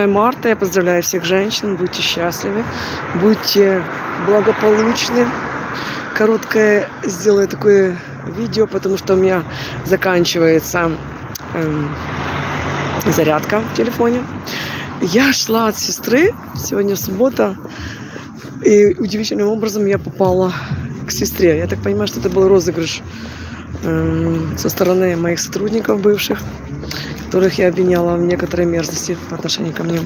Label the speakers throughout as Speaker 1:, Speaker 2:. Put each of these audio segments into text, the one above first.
Speaker 1: марта. Я поздравляю всех женщин. Будьте счастливы, будьте благополучны. Короткое сделаю такое видео, потому что у меня заканчивается зарядка в телефоне. Я шла от сестры, сегодня суббота, и удивительным образом я попала к сестре. Я так понимаю, что это был розыгрыш со стороны моих сотрудников бывших, которых я обвиняла в некоторой мерзости по отношению ко мне.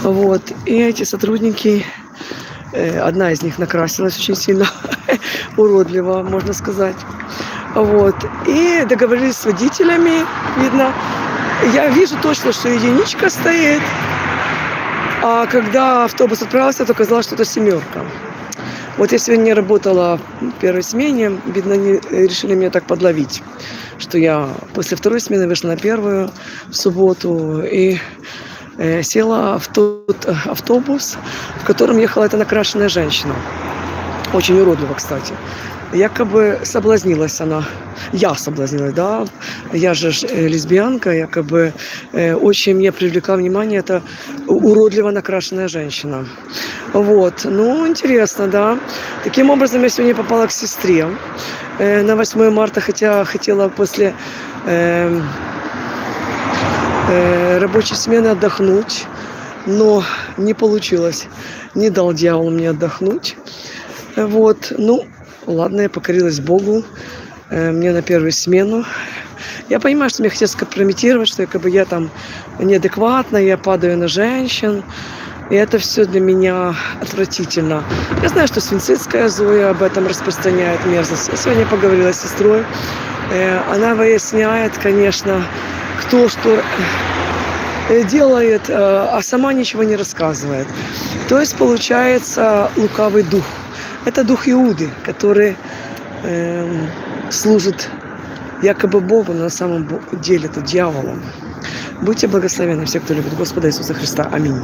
Speaker 1: Вот. И эти сотрудники, одна из них накрасилась очень сильно, уродливо, можно сказать. Вот. И договорились с водителями, видно. Я вижу точно, что единичка стоит. А когда автобус отправился, то оказалось, что это семерка. Вот я сегодня не работала в первой смене. Видно, они решили меня так подловить, что я после второй смены вышла на первую в субботу и села в тот автобус, в котором ехала эта накрашенная женщина. Очень уродливо, кстати. Якобы соблазнилась она. Я соблазнилась, да. Я же лесбиянка, якобы очень меня привлекла внимание эта уродливо накрашенная женщина. Вот. Ну, интересно, да. Таким образом, я сегодня попала к сестре на 8 марта, хотя хотела после рабочей смены отдохнуть, но не получилось. Не дал дьявол мне отдохнуть. Вот. Ну, ладно, я покорилась Богу. Мне на первую смену. Я понимаю, что мне хотят скомпрометировать, что якобы я там неадекватна, я падаю на женщин. И это все для меня отвратительно. Я знаю, что Свинцицкая Зоя об этом распространяет мерзость. Я сегодня поговорила с сестрой. Она выясняет, конечно, кто что делает, а сама ничего не рассказывает. То есть получается лукавый дух. Это дух Иуды, который служит якобы Богу, но на самом деле это дьяволом. Будьте благословенны все, кто любит Господа Иисуса Христа. Аминь.